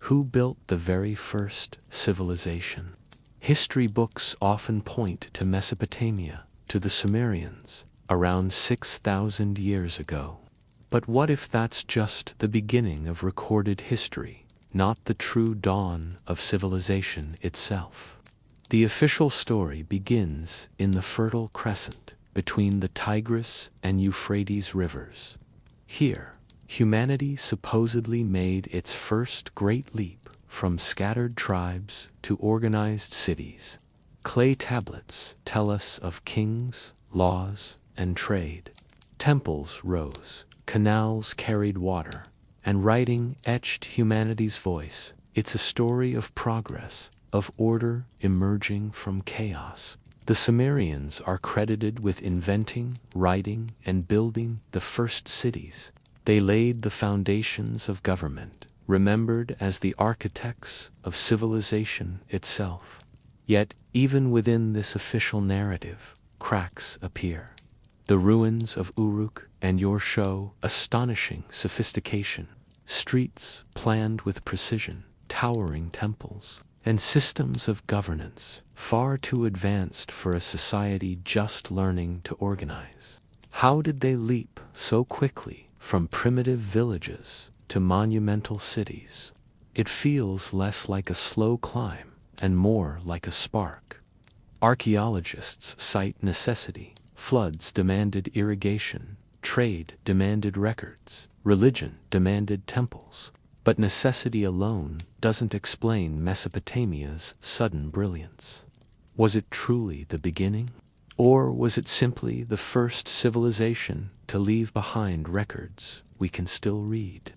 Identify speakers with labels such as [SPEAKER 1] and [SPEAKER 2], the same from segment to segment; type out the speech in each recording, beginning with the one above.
[SPEAKER 1] Who built the very first civilization? History books often point to Mesopotamia, to the Sumerians, around 6,000 years ago. But what if that's just the beginning of recorded history, not the true dawn of civilization itself? The official story begins in the Fertile Crescent, between the Tigris and Euphrates rivers. Here, humanity supposedly made its first great leap from scattered tribes to organized cities. Clay tablets tell us of kings, laws, and trade. Temples rose, canals carried water, and writing etched humanity's voice. It's a story of progress, of order emerging from chaos. The Sumerians are credited with inventing, writing, and building the first cities. They laid the foundations of government, remembered as the architects of civilization itself. Yet, even within this official narrative, cracks appear. The ruins of Uruk and Ur show astonishing sophistication, streets planned with precision, towering temples, and systems of governance far too advanced for a society just learning to organize. How did they leap so quickly from primitive villages to monumental cities? It feels less like a slow climb and more like a spark. Archaeologists cite necessity. Floods demanded irrigation, trade demanded records, religion demanded temples. But necessity alone doesn't explain Mesopotamia's sudden brilliance. Was it truly the beginning? Or was it simply the first civilization to leave behind records we can still read?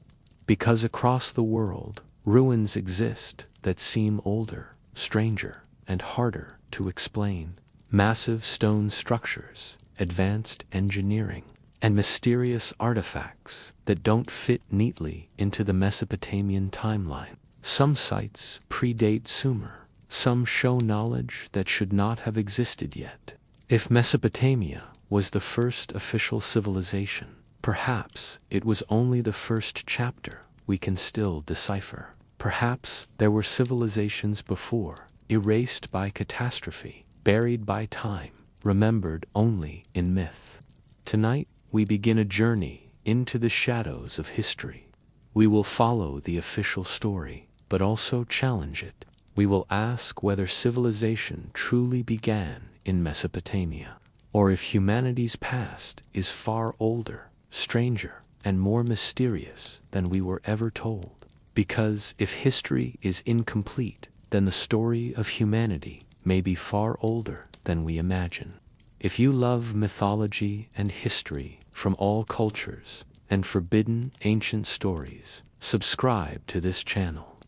[SPEAKER 1] Because across the world, ruins exist that seem older, stranger, and harder to explain. Massive stone structures, advanced engineering, and mysterious artifacts that don't fit neatly into the Mesopotamian timeline. Some sites predate Sumer, some show knowledge that should not have existed yet. If Mesopotamia was the first official civilization, perhaps it was only the first chapter we can still decipher. Perhaps there were civilizations before, erased by catastrophe, buried by time, remembered only in myth. Tonight, we begin a journey into the shadows of history. We will follow the official story, but also challenge it. We will ask whether civilization truly began in Mesopotamia, or if humanity's past is far older, stranger, and more mysterious than we were ever told. Because if history is incomplete, then the story of humanity may be far older than we imagine. If you love mythology and history from all cultures and forbidden ancient stories, subscribe to this channel.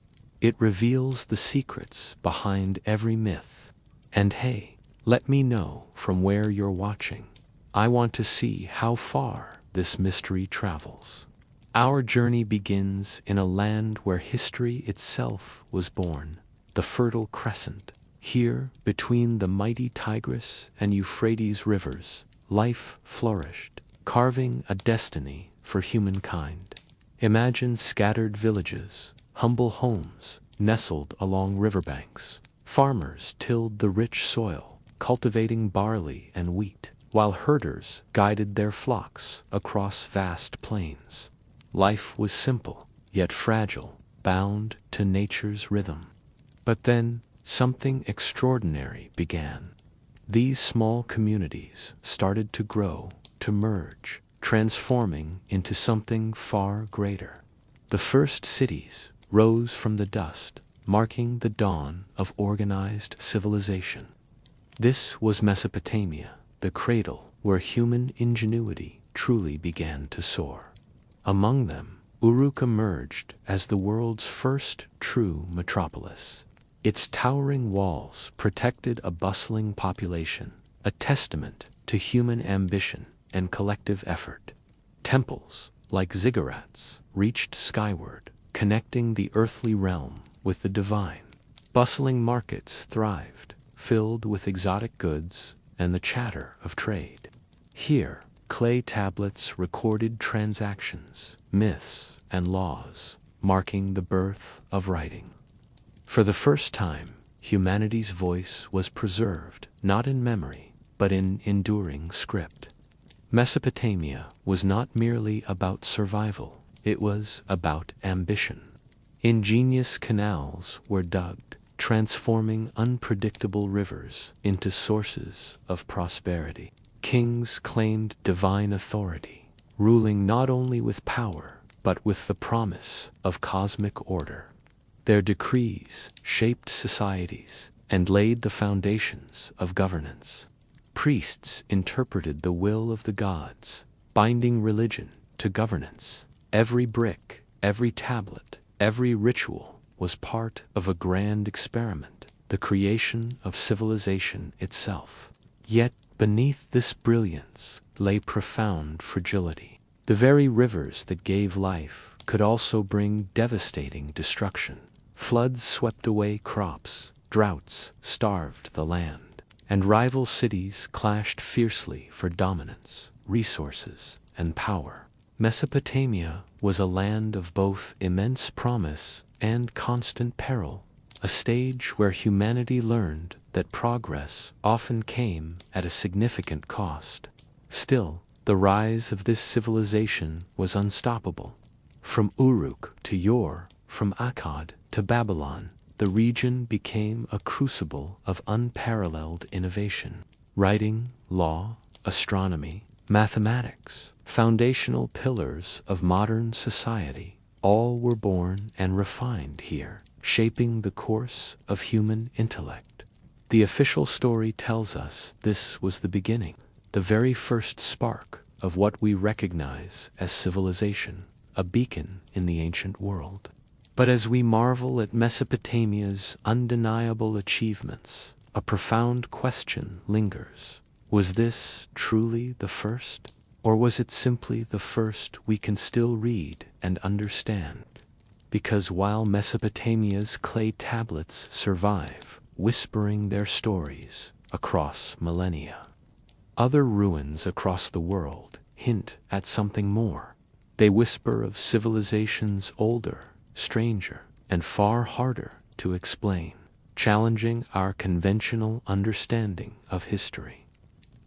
[SPEAKER 1] It reveals the secrets behind every myth. And hey, let me know from where you're watching. I want to see how far this mystery travels. Our journey begins in a land where history itself was born, the Fertile Crescent. Here, between the mighty Tigris and Euphrates rivers, life flourished, carving a destiny for humankind. Imagine scattered villages, humble homes, nestled along riverbanks. Farmers tilled the rich soil, cultivating barley and wheat, while herders guided their flocks across vast plains. Life was simple, yet fragile, bound to nature's rhythm. But then, something extraordinary began. These small communities started to grow, to merge, transforming into something far greater. The first cities rose from the dust, marking the dawn of organized civilization. This was Mesopotamia, the cradle where human ingenuity truly began to soar. Among them, Uruk emerged as the world's first true metropolis. Its towering walls protected a bustling population, a testament to human ambition and collective effort. Temples, like ziggurats, reached skyward, connecting the earthly realm with the divine. Bustling markets thrived, filled with exotic goods and the chatter of trade. Here, clay tablets recorded transactions, myths, and laws. marking the birth of writing. For the first time, humanity's voice was preserved, not in memory, but in enduring script. Mesopotamia was not merely about survival, it was about ambition. Ingenious canals were dug, transforming unpredictable rivers into sources of prosperity. Kings claimed divine authority, ruling not only with power, but with the promise of cosmic order. Their decrees shaped societies and laid the foundations of governance. Priests interpreted the will of the gods, binding religion to governance. Every brick, every tablet, every ritual was part of a grand experiment, the creation of civilization itself. Yet, beneath this brilliance lay profound fragility. The very rivers that gave life could also bring devastating destruction. Floods swept away crops, droughts starved the land, and rival cities clashed fiercely for dominance, resources, and power. Mesopotamia was a land of both immense promise and constant peril, a stage where humanity learned that progress often came at a significant cost. Still, the rise of this civilization was unstoppable. From Uruk to Ur, from Akkad to Babylon, the region became a crucible of unparalleled innovation. Writing, law, astronomy, mathematics, foundational pillars of modern society, all were born and refined here, shaping the course of human intellect. The official story tells us this was the beginning, the very first spark of what we recognize as civilization, a beacon in the ancient world. But as we marvel at Mesopotamia's undeniable achievements, a profound question lingers. Was this truly the first? Or was it simply the first we can still read and understand? Because while Mesopotamia's clay tablets survive, whispering their stories across millennia, other ruins across the world hint at something more. They whisper of civilizations older, stranger, and far harder to explain, challenging our conventional understanding of history.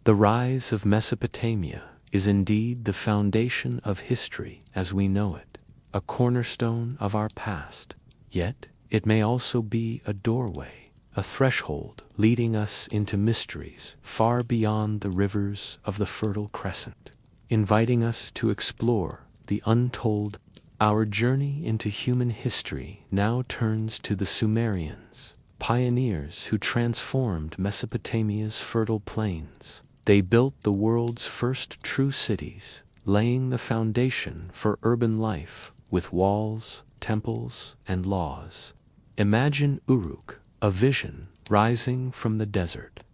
[SPEAKER 1] The rise of Mesopotamia is indeed the foundation of history as we know it, a cornerstone of our past. Yet, it may also be a doorway, a threshold leading us into mysteries far beyond the rivers of the Fertile Crescent, inviting us to explore the untold. Our journey into human history now turns to the Sumerians, pioneers who transformed Mesopotamia's fertile plains. They built the world's first true cities, laying the foundation for urban life with walls, temples, and laws. Imagine Uruk, a vision rising from the desert.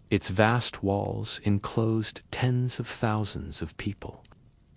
[SPEAKER 1] Its vast walls enclosed tens of thousands of people.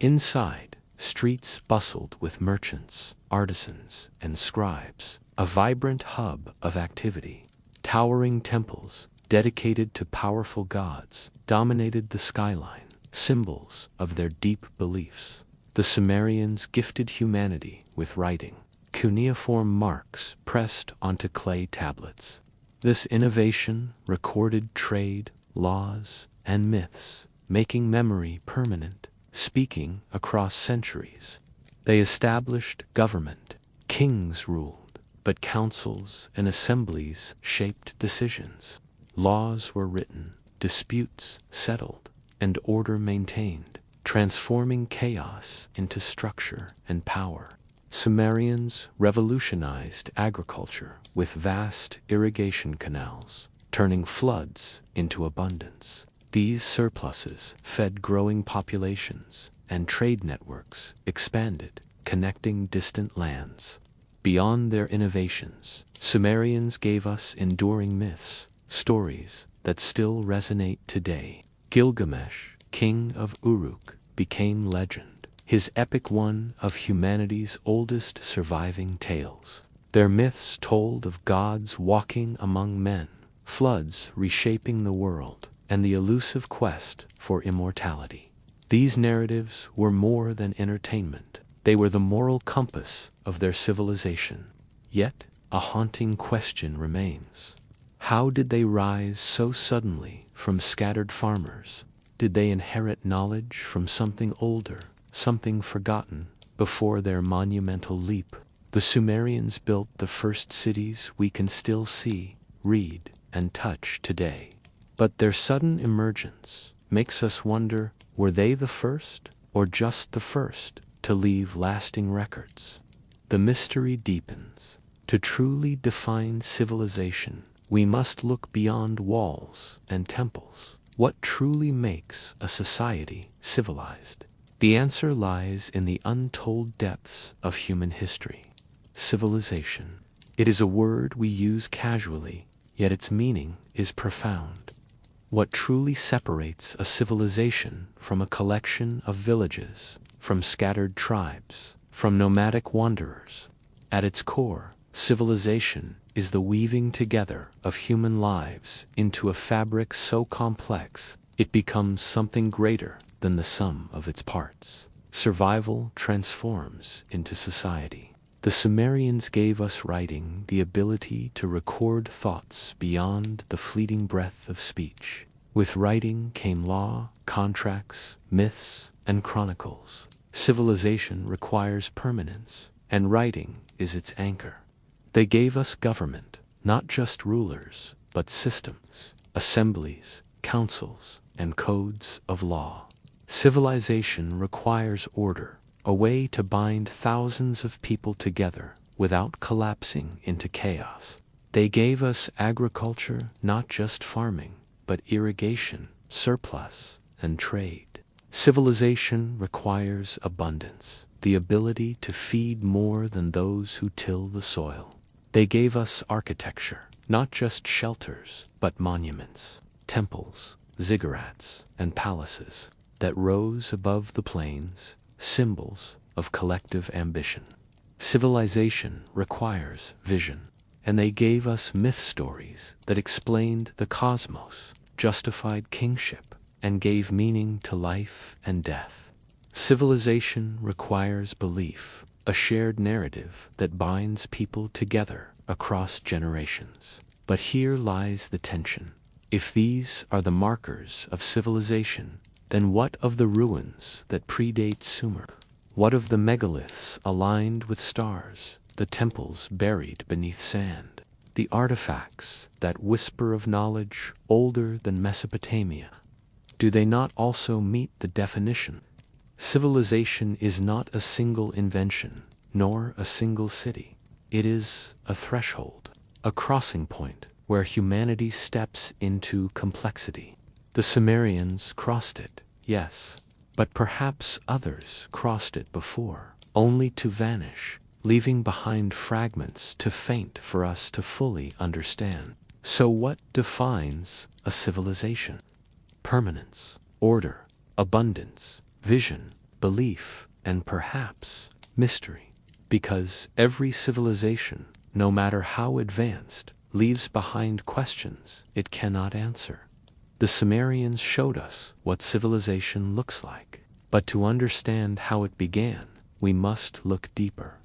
[SPEAKER 1] Inside, streets bustled with merchants, artisans, and scribes, a vibrant hub of activity. Towering temples, dedicated to powerful gods, dominated the skyline, symbols of their deep beliefs. The Sumerians gifted humanity with writing, cuneiform marks pressed onto clay tablets. This innovation recorded trade, laws, and myths, making memory permanent, speaking across centuries. They established government. Kings ruled, but councils and assemblies shaped decisions. Laws were written, disputes settled, and order maintained, transforming chaos into structure and power. Sumerians revolutionized agriculture with vast irrigation canals, turning floods into abundance. These surpluses fed growing populations, and trade networks expanded, connecting distant lands. Beyond their innovations, Sumerians gave us enduring myths, stories that still resonate today. Gilgamesh, king of Uruk, became legend, his epic one of humanity's oldest surviving tales. Their myths told of gods walking among men, floods reshaping the world, and the elusive quest for immortality. These narratives were more than entertainment. They were the moral compass of their civilization. Yet, a haunting question remains. How did they rise so suddenly from scattered farmers? Did they inherit knowledge from something older, something forgotten, before their monumental leap? The Sumerians built the first cities we can still see, read, and touch today. But their sudden emergence makes us wonder, were they the first, or just the first, to leave lasting records? The mystery deepens. To truly define civilization, we must look beyond walls and temples. What truly makes a society civilized? The answer lies in the untold depths of human history. Civilization. It is a word we use casually, yet its meaning is profound. What truly separates a civilization from a collection of villages, from scattered tribes, from nomadic wanderers? At its core, civilization is the weaving together of human lives into a fabric so complex it becomes something greater than the sum of its parts. Survival transforms into society. The Sumerians gave us writing, the ability to record thoughts beyond the fleeting breath of speech. With writing came law, contracts, myths, and chronicles. Civilization requires permanence, and writing is its anchor. They gave us government, not just rulers, but systems, assemblies, councils, and codes of law. Civilization requires order, a way to bind thousands of people together without collapsing into chaos. They gave us agriculture, not just farming, but irrigation, surplus, and trade. Civilization requires abundance, the ability to feed more than those who till the soil. They gave us architecture, not just shelters, but monuments, temples, ziggurats, and palaces that rose above the plains, symbols of collective ambition. Civilization requires vision, and they gave us myth stories that explained the cosmos, justified kingship, and gave meaning to life and death. Civilization requires belief, a shared narrative that binds people together across generations. But here lies the tension. If these are the markers of civilization, then what of the ruins that predate Sumer? What of the megaliths aligned with stars, the temples buried beneath sand, the artifacts that whisper of knowledge older than Mesopotamia? Do they not also meet the definition? Civilization is not a single invention, nor a single city. It is a threshold, a crossing point where humanity steps into complexity. The Sumerians crossed it, yes, but perhaps others crossed it before, only to vanish, leaving behind fragments too faint for us to fully understand. So what defines a civilization? Permanence, order, abundance, vision, belief, and perhaps mystery. Because every civilization, no matter how advanced, leaves behind questions it cannot answer. The Sumerians showed us what civilization looks like, but to understand how it began, we must look deeper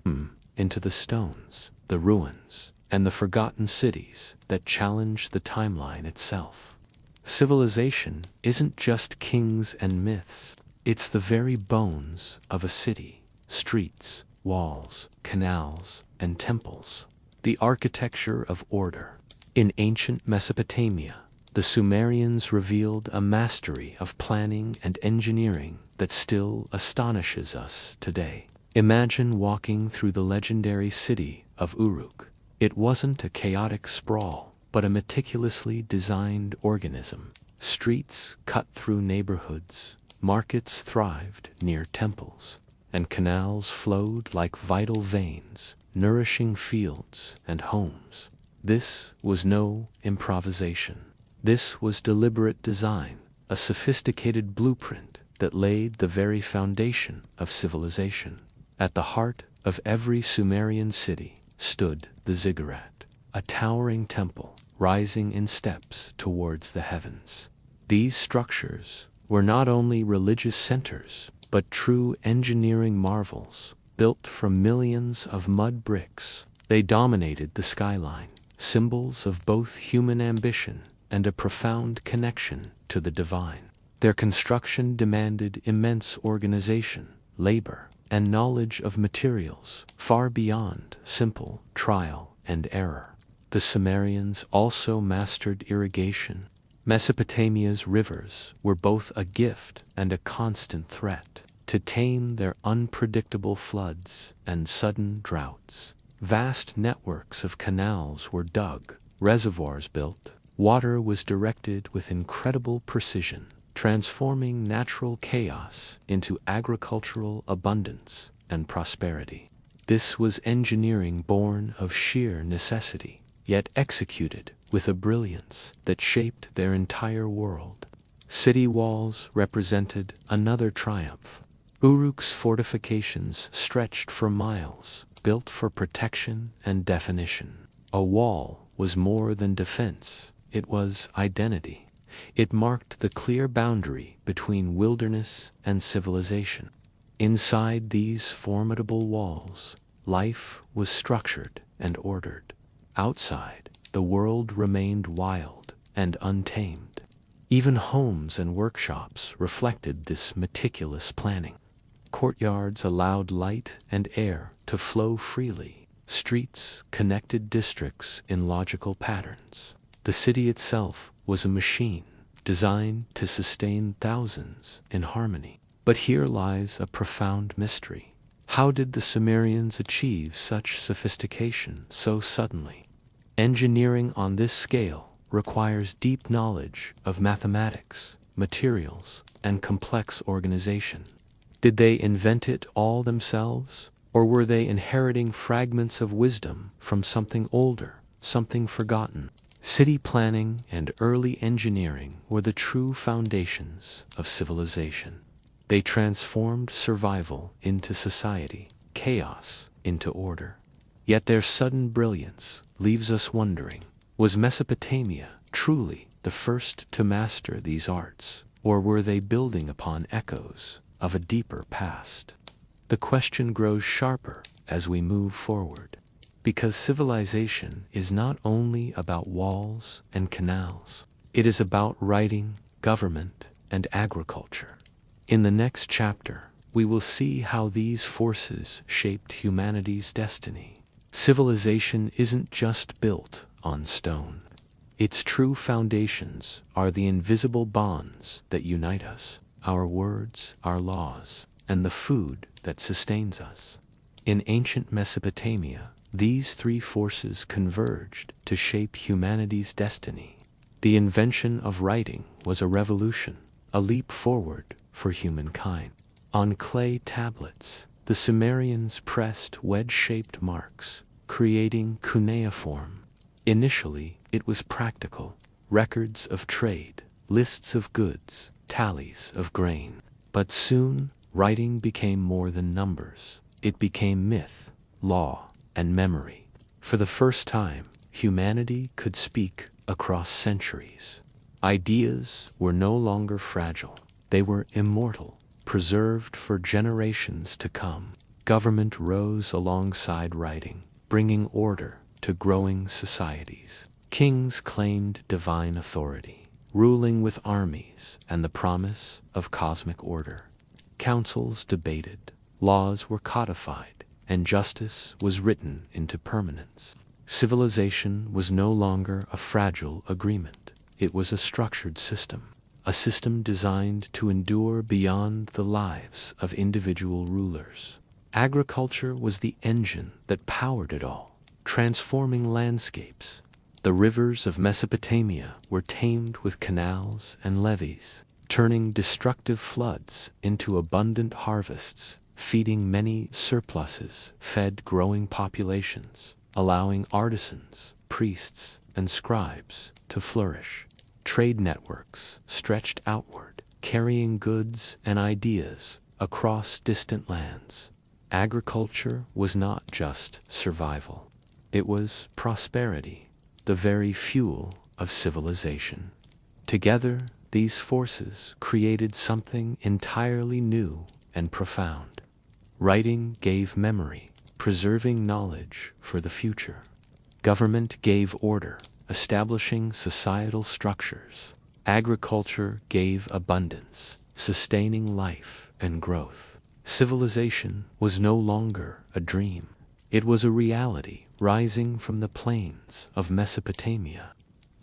[SPEAKER 1] into the stones, the ruins, and the forgotten cities that challenge the timeline itself. Civilization isn't just kings and myths, it's the very bones of a city, streets, walls, canals, and temples. The architecture of order. In ancient Mesopotamia, the Sumerians revealed a mastery of planning and engineering that still astonishes us today. Imagine walking through the legendary city of Uruk. It wasn't a chaotic sprawl, but a meticulously designed organism. Streets cut through neighborhoods, markets thrived near temples, and canals flowed like vital veins, nourishing fields and homes. This was no improvisation. This was deliberate design, a sophisticated blueprint that laid the very foundation of civilization. At the heart of every Sumerian city stood the ziggurat, a towering temple rising in steps towards the heavens. These structures were not only religious centers, but true engineering marvels, built from millions of mud bricks. They dominated the skyline, symbols of both human ambition and a profound connection to the divine. Their construction demanded immense organization, labor, and knowledge of materials far beyond simple trial and error. The Sumerians also mastered irrigation. Mesopotamia's rivers were both a gift and a constant threat. To tame their unpredictable floods and sudden droughts, vast networks of canals were dug, reservoirs built. Water was directed with incredible precision, transforming natural chaos into agricultural abundance and prosperity. This was engineering born of sheer necessity, yet executed with a brilliance that shaped their entire world. City walls represented another triumph. Uruk's fortifications stretched for miles, built for protection and definition. A wall was more than defense, it was identity. It marked the clear boundary between wilderness and civilization. Inside these formidable walls, life was structured and ordered. Outside, the world remained wild and untamed. Even homes and workshops reflected this meticulous planning. Courtyards allowed light and air to flow freely. Streets connected districts in logical patterns. The city itself was a machine designed to sustain thousands in harmony. But here lies a profound mystery. How did the Sumerians achieve such sophistication so suddenly? Engineering on this scale requires deep knowledge of mathematics, materials, and complex organization. Did they invent it all themselves, or were they inheriting fragments of wisdom from something older, something forgotten? City planning and early engineering were the true foundations of civilization. They transformed survival into society, chaos into order. Yet their sudden brilliance leaves us wondering, was Mesopotamia truly the first to master these arts, or were they building upon echoes of a deeper past? The question grows sharper as we move forward, because civilization is not only about walls and canals. It is about writing, government, and agriculture. In the next chapter, we will see how these forces shaped humanity's destiny. Civilization isn't just built on stone. Its true foundations are the invisible bonds that unite us, our words, our laws, and the food that sustains us. In ancient Mesopotamia, these three forces converged to shape humanity's destiny. The invention of writing was a revolution, a leap forward for humankind. On clay tablets, the Sumerians pressed wedge-shaped marks, creating cuneiform. Initially, it was practical: records of trade, lists of goods, tallies of grain. But soon, writing became more than numbers. It became myth, law, and memory. For the first time, humanity could speak across centuries. Ideas were no longer fragile. They were immortal, preserved for generations to come. Government rose alongside writing, bringing order to growing societies. Kings claimed divine authority, ruling with armies and the promise of cosmic order. Councils debated, laws were codified, and justice was written into permanence. Civilization was no longer a fragile agreement. It was a structured system, a system designed to endure beyond the lives of individual rulers. Agriculture was the engine that powered it all, transforming landscapes. The rivers of Mesopotamia were tamed with canals and levees, turning destructive floods into abundant harvests. Feeding many surpluses fed growing populations, allowing artisans, priests, and scribes to flourish. Trade networks stretched outward, carrying goods and ideas across distant lands. Agriculture was not just survival. It was prosperity, the very fuel of civilization. Together, these forces created something entirely new and profound. Writing gave memory, preserving knowledge for the future. Government gave order, establishing societal structures. Agriculture gave abundance, sustaining life and growth. Civilization was no longer a dream. It was a reality rising from the plains of Mesopotamia.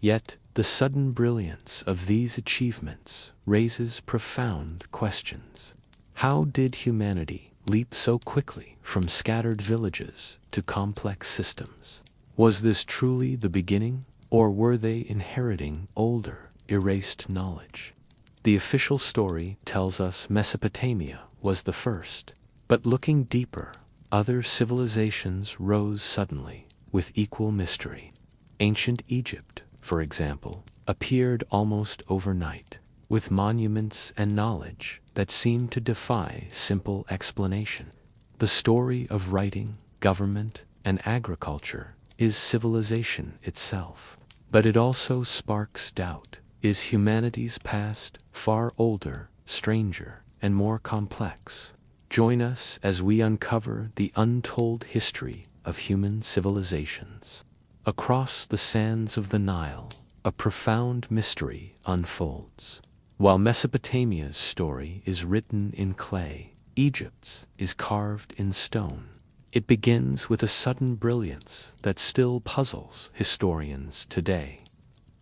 [SPEAKER 1] Yet, the sudden brilliance of these achievements raises profound questions. How did humanity leap so quickly from scattered villages to complex systems? Was this truly the beginning, or were they inheriting older, erased knowledge? The official story tells us Mesopotamia was the first, but looking deeper, other civilizations rose suddenly with equal mystery. Ancient Egypt, for example, appeared almost overnight, with monuments and knowledge that seemed to defy simple explanation. The story of writing, government, and agriculture is civilization itself. But it also sparks doubt. Is humanity's past far older, stranger, and more complex? Join us as we uncover the untold history of human civilizations. Across the sands of the Nile, a profound mystery unfolds. While Mesopotamia's story is written in clay, Egypt's is carved in stone. It begins with a sudden brilliance that still puzzles historians today.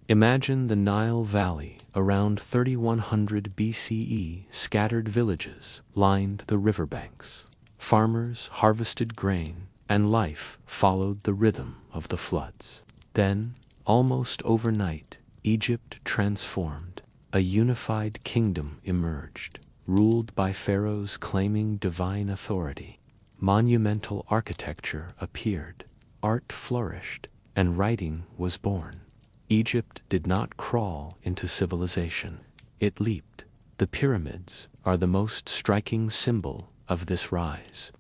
[SPEAKER 1] Imagine the Nile Valley around 3100 BCE. Scattered villages lined the riverbanks. Farmers harvested grain, and life followed the rhythm of the floods. Then, almost overnight, Egypt transformed. A unified kingdom emerged, ruled by pharaohs claiming divine authority. Monumental architecture appeared, art flourished, and writing was born. Egypt did not crawl into civilization, it leaped. The pyramids are the most striking symbol of this rise.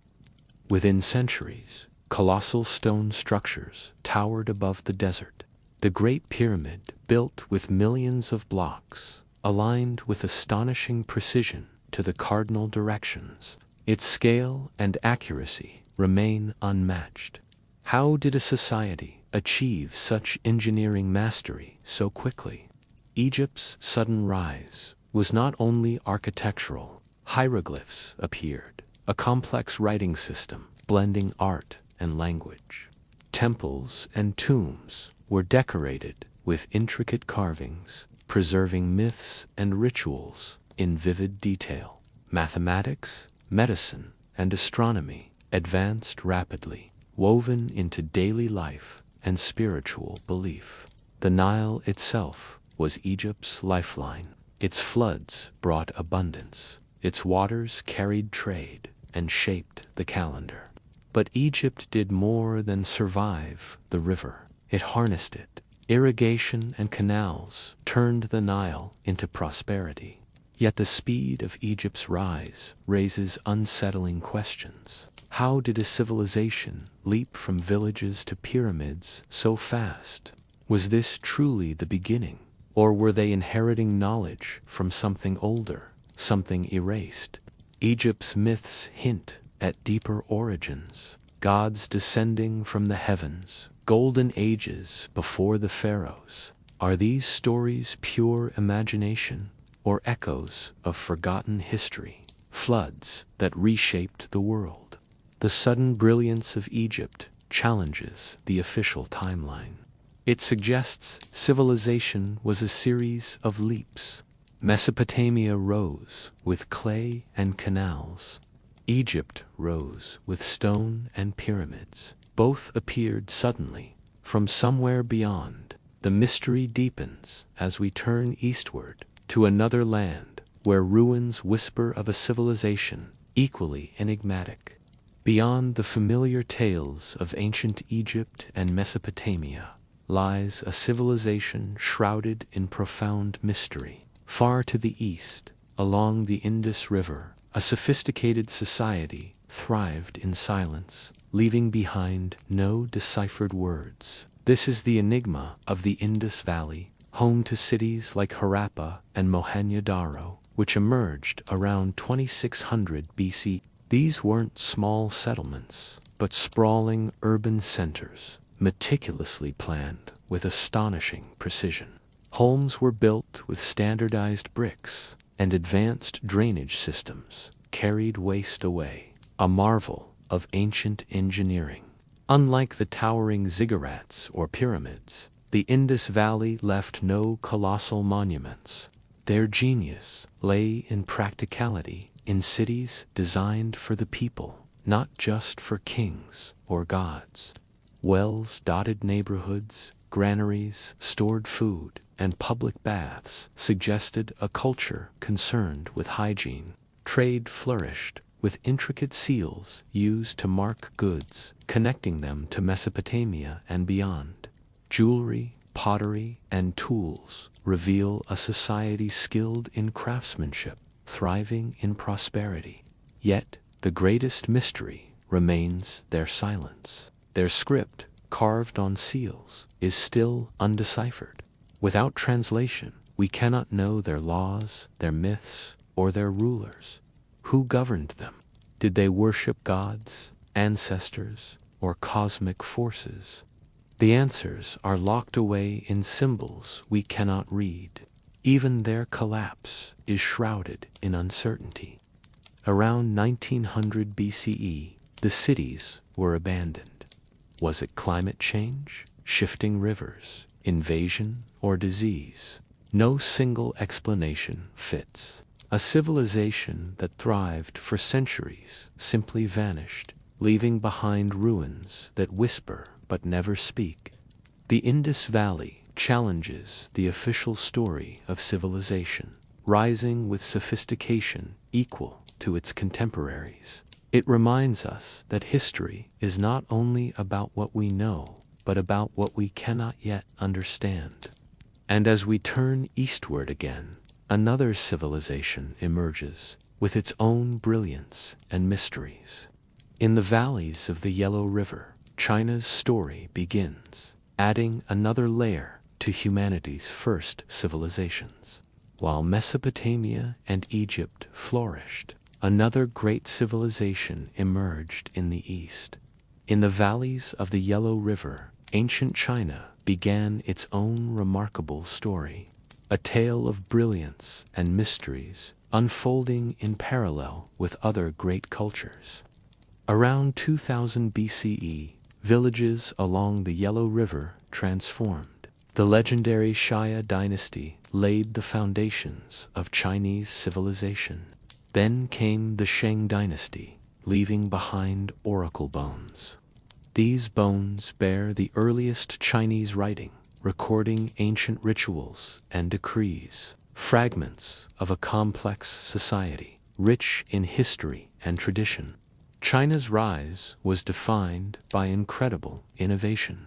[SPEAKER 1] Within centuries, colossal stone structures towered above the desert. The Great Pyramid, built with millions of blocks, aligned with astonishing precision to the cardinal directions. Its scale and accuracy remain unmatched. How did a society achieve such engineering mastery so quickly? Egypt's sudden rise was not only architectural. Hieroglyphs appeared, a complex writing system blending art and language. Temples and tombs were decorated with intricate carvings, preserving myths and rituals in vivid detail. Mathematics, medicine, and astronomy advanced rapidly, woven into daily life and spiritual belief. The Nile itself was Egypt's lifeline. Its floods brought abundance. Its waters carried trade and shaped the calendar. But Egypt did more than survive the river. It harnessed it. Irrigation and canals turned the Nile into prosperity. Yet the speed of Egypt's rise raises unsettling questions. How did a civilization leap from villages to pyramids so fast? Was this truly the beginning? Or were they inheriting knowledge from something older, something erased? Egypt's myths hint at deeper origins. Gods descending from the heavens, golden ages before the pharaohs. Are these stories pure imagination or echoes of forgotten history? Floods that reshaped the world. The sudden brilliance of Egypt challenges the official timeline. It suggests civilization was a series of leaps. Mesopotamia rose with clay and canals. Egypt rose with stone and pyramids. Both appeared suddenly from somewhere beyond. The mystery deepens as we turn eastward to another land where ruins whisper of a civilization equally enigmatic. Beyond the familiar tales of ancient Egypt and Mesopotamia lies a civilization shrouded in profound mystery. Far to the east, along the Indus River, a sophisticated society thrived in silence, leaving behind no deciphered words. This is the enigma of the Indus Valley, home to cities like Harappa and Mohenjo-Daro, which emerged around 2600 BC. These weren't small settlements, but sprawling urban centers, meticulously planned with astonishing precision. Homes were built with standardized bricks, and advanced drainage systems carried waste away, a marvel of ancient engineering. Unlike the towering ziggurats or pyramids, the Indus Valley left no colossal monuments. Their genius lay in practicality, in cities designed for the people, not just for kings or gods. Wells-dotted neighborhoods, granaries, stored food, and public baths suggested a culture concerned with hygiene. Trade flourished, with intricate seals used to mark goods, connecting them to Mesopotamia and beyond. Jewelry, pottery, and tools reveal a society skilled in craftsmanship, thriving in prosperity. Yet, the greatest mystery remains their silence. Their script, carved on seals, is still undeciphered. Without translation, we cannot know their laws, their myths, or their rulers. Who governed them? Did they worship gods, ancestors, or cosmic forces? The answers are locked away in symbols we cannot read. Even their collapse is shrouded in uncertainty. Around 1900 BCE, the cities were abandoned. Was it climate change, shifting rivers, invasion, or disease? No single explanation fits. A civilization that thrived for centuries simply vanished, leaving behind ruins that whisper but never speak. The Indus Valley challenges the official story of civilization, rising with sophistication equal to its contemporaries. It reminds us that history is not only about what we know, but about what we cannot yet understand. And as we turn eastward again, another civilization emerges with its own brilliance and mysteries. In the valleys of the Yellow River, China's story begins, adding another layer to humanity's first civilizations. While Mesopotamia and Egypt flourished, another great civilization emerged in the east. In the valleys of the Yellow River, ancient China began its own remarkable story, a tale of brilliance and mysteries unfolding in parallel with other great cultures. Around 2000 BCE, villages along the Yellow River transformed. The legendary Xia dynasty laid the foundations of Chinese civilization. Then came the Shang dynasty, leaving behind oracle bones. These bones bear the earliest Chinese writing, recording ancient rituals and decrees, fragments of a complex society, rich in history and tradition. China's rise was defined by incredible innovation.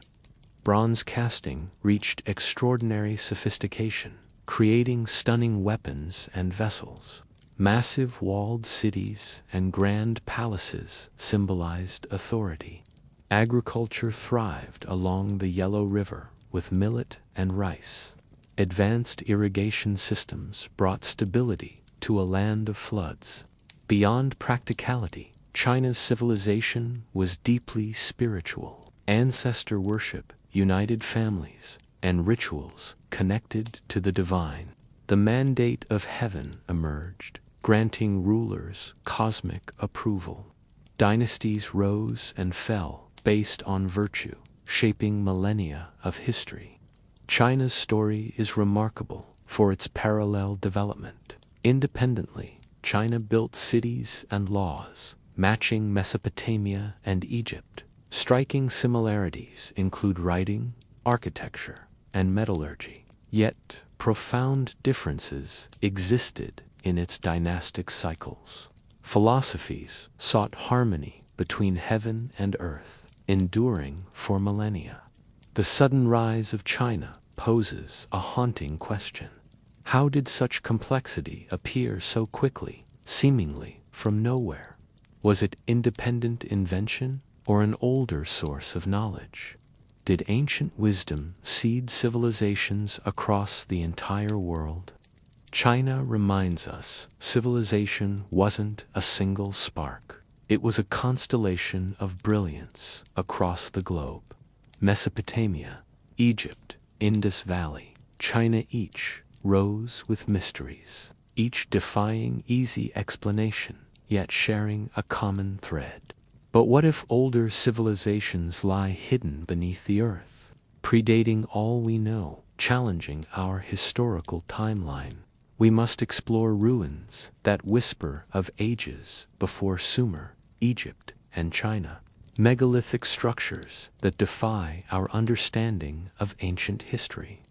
[SPEAKER 1] Bronze casting reached extraordinary sophistication, creating stunning weapons and vessels. Massive walled cities and grand palaces symbolized authority. Agriculture thrived along the Yellow River with millet and rice. Advanced irrigation systems brought stability to a land of floods. Beyond practicality, China's civilization was deeply spiritual. Ancestor worship united families, and rituals connected to the divine. The mandate of heaven emerged, granting rulers cosmic approval. Dynasties rose and fell based on virtue, shaping millennia of history. China's story is remarkable for its parallel development. Independently, China built cities and laws, matching Mesopotamia and Egypt. Striking similarities include writing, architecture, and metallurgy. Yet, profound differences existed in its dynastic cycles. Philosophies sought harmony between heaven and earth, enduring for millennia. The sudden rise of China poses a haunting question. How did such complexity appear so quickly, seemingly from nowhere? Was it independent invention or an older source of knowledge? Did ancient wisdom seed civilizations across the entire world? China reminds us civilization wasn't a single spark. It was a constellation of brilliance across the globe. Mesopotamia, Egypt, Indus Valley, China each rose with mysteries, each defying easy explanation, yet sharing a common thread. But what if older civilizations lie hidden beneath the earth, predating all we know, challenging our historical timeline? We must explore ruins that whisper of ages before Sumer, Egypt, and China, megalithic structures that defy our understanding of ancient history.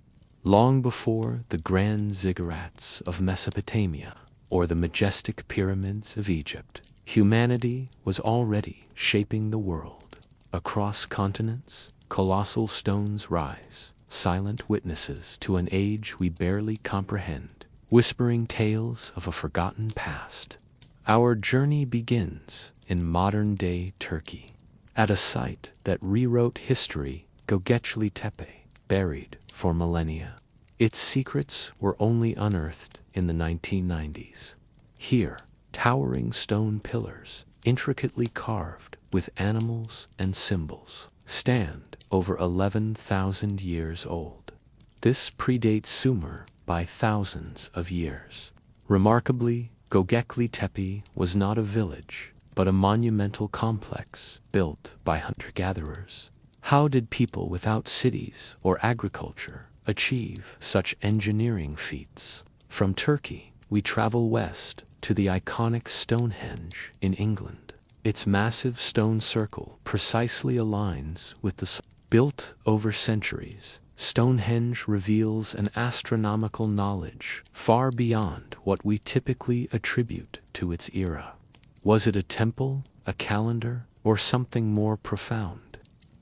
[SPEAKER 1] Long before the grand ziggurats of Mesopotamia or the majestic pyramids of Egypt, humanity was already shaping the world. Across continents, colossal stones rise, silent witnesses to an age we barely comprehend, whispering tales of a forgotten past. Our journey begins in modern-day Turkey, at a site that rewrote history, Göbekli Tepe, buried for millennia. Its secrets were only unearthed in the 1990s. Here, towering stone pillars, intricately carved with animals and symbols, stand over 11,000 years old. This predates Sumer by thousands of years. Remarkably, Göbekli Tepe was not a village, but a monumental complex built by hunter-gatherers. How did people without cities or agriculture achieve such engineering feats? From Turkey, we travel west to the iconic Stonehenge in England. Its massive stone circle precisely aligns with the sun. Built over centuries, Stonehenge reveals an astronomical knowledge far beyond what we typically attribute to its era. Was it a temple, a calendar, or something more profound?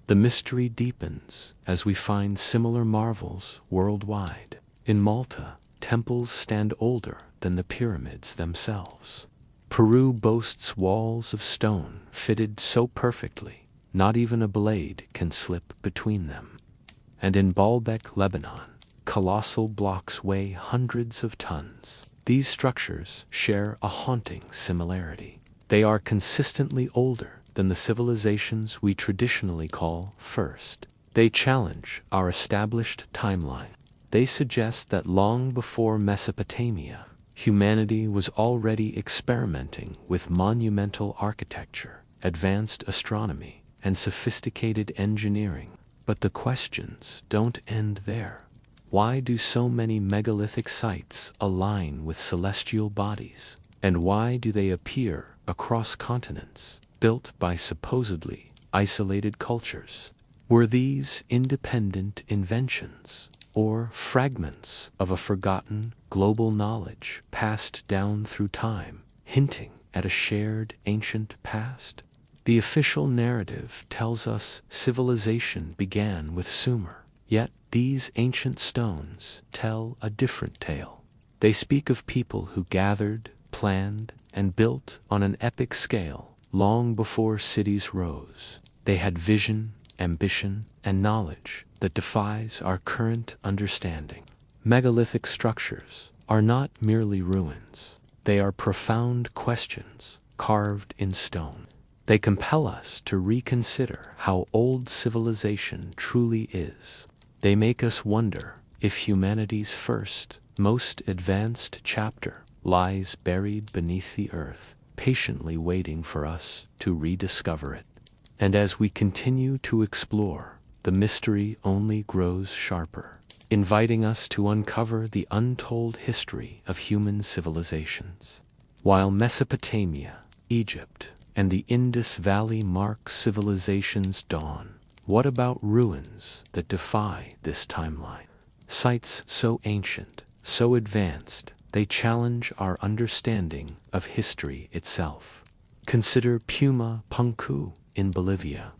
[SPEAKER 1] The mystery deepens as we find similar marvels worldwide. In Malta, temples stand older than the pyramids themselves. Peru boasts walls of stone fitted so perfectly, not even a blade can slip between them. And in Baalbek, Lebanon, colossal blocks weigh hundreds of tons. These structures share a haunting similarity. They are consistently older than the civilizations we traditionally call first. They challenge our established timeline. They suggest that long before Mesopotamia, humanity was already experimenting with monumental architecture, advanced astronomy, and sophisticated engineering. But the questions don't end there. Why do so many megalithic sites align with celestial bodies? And why do they appear across continents, built by supposedly isolated cultures? Were these independent inventions, or fragments of a forgotten global knowledge passed down through time, hinting at a shared ancient past? The official narrative tells us civilization began with Sumer, yet these ancient stones tell a different tale. They speak of people who gathered, planned, and built on an epic scale long before cities rose. They had vision, ambition, and knowledge that defies our current understanding. Megalithic structures are not merely ruins. They are profound questions carved in stone. They compel us to reconsider how old civilization truly is. They make us wonder if humanity's first, most advanced chapter lies buried beneath the earth, patiently waiting for us to rediscover it. And as we continue to explore, the mystery only grows sharper, inviting us to uncover the untold history of human civilizations. While Mesopotamia, Egypt, and the Indus Valley mark civilization's dawn, what about ruins that defy this timeline? Sites so ancient, so advanced, they challenge our understanding of history itself. Consider Puma Punku in Bolivia.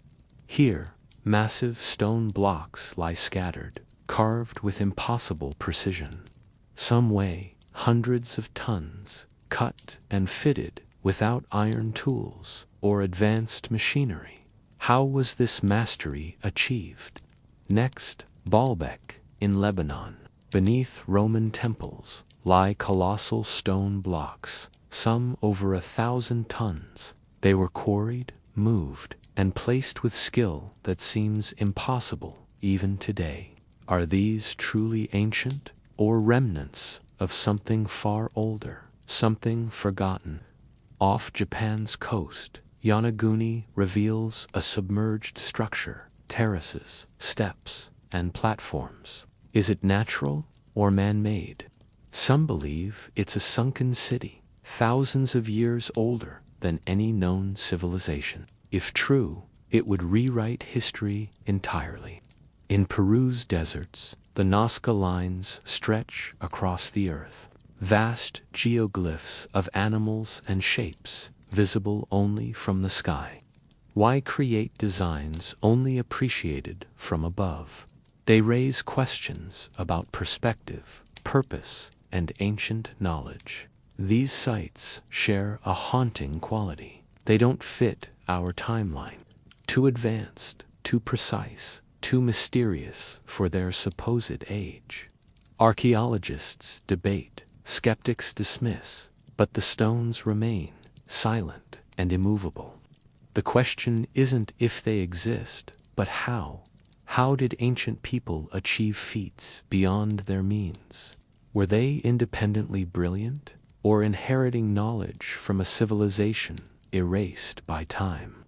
[SPEAKER 1] Here, massive stone blocks lie scattered, carved with impossible precision. Some weigh hundreds of tons, cut and fitted without iron tools or advanced machinery. How was this mastery achieved? Next, Baalbek in Lebanon. Beneath Roman temples lie colossal stone blocks, some over 1,000 tons, They were quarried, moved, and placed with skill that seems impossible even today. Are these truly ancient, or remnants of something far older, something forgotten? Off Japan's coast, Yonaguni reveals a submerged structure, terraces, steps, and platforms. Is it natural or man-made? Some believe it's a sunken city, thousands of years older than any known civilization. If true, it would rewrite history entirely. In Peru's deserts, the Nazca lines stretch across the earth, vast geoglyphs of animals and shapes visible only from the sky. Why create designs only appreciated from above? They raise questions about perspective, purpose, and ancient knowledge. These sites share a haunting quality. They don't fit our timeline. Too advanced, too precise, too mysterious for their supposed age. Archaeologists debate, skeptics dismiss, but the stones remain silent and immovable. The question isn't if they exist, but how. How did ancient people achieve feats beyond their means? Were they independently brilliant, or inheriting knowledge from a civilization erased by time?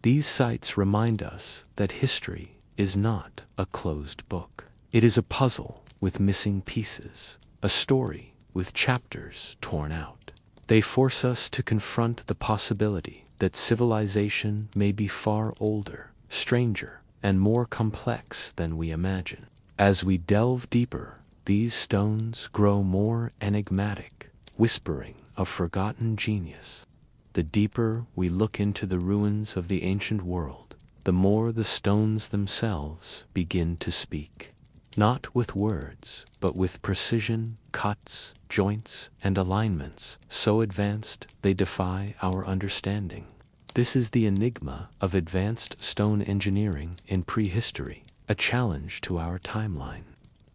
[SPEAKER 1] These sites remind us that history is not a closed book. It is a puzzle with missing pieces, a story with chapters torn out. They force us to confront the possibility that civilization may be far older, stranger, and more complex than we imagine. As we delve deeper, these stones grow more enigmatic, whispering of forgotten genius. The deeper we look into the ruins of the ancient world, the more the stones themselves begin to speak. Not with words, but with precision, cuts, joints, and alignments so advanced they defy our understanding. This is the enigma of advanced stone engineering in prehistory, a challenge to our timeline.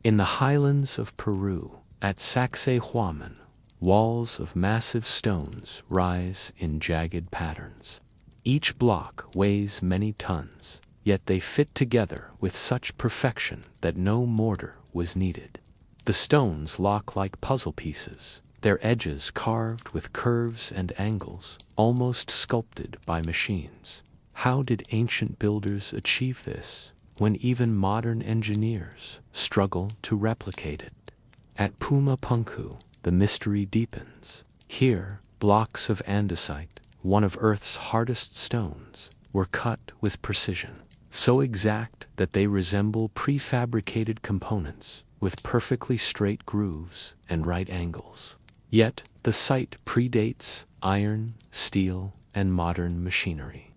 [SPEAKER 1] In the highlands of Peru, at Sacsayhuaman, walls of massive stones rise in jagged patterns. Each block weighs many tons, yet they fit together with such perfection that no mortar was needed. The stones lock like puzzle pieces, their edges carved with curves and angles, almost sculpted by machines. How did ancient builders achieve this, when even modern engineers struggle to replicate it? At Puma Punku, the mystery deepens. Here, blocks of andesite, one of Earth's hardest stones, were cut with precision, so exact that they resemble prefabricated components with perfectly straight grooves and right angles. Yet, the site predates iron, steel, and modern machinery.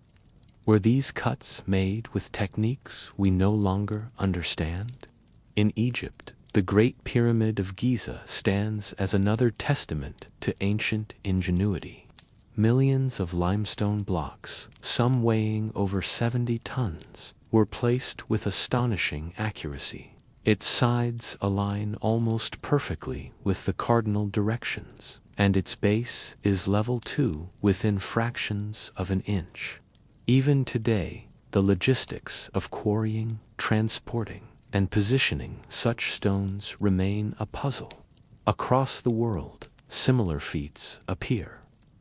[SPEAKER 1] Were these cuts made with techniques we no longer understand? In Egypt, the Great Pyramid of Giza stands as another testament to ancient ingenuity. Millions of limestone blocks, some weighing over 70 tons, were placed with astonishing accuracy. Its sides align almost perfectly with the cardinal directions, and its base is level too within fractions of an inch. Even today, the logistics of quarrying, transporting, and positioning such stones remain a puzzle. Across the world, similar feats appear.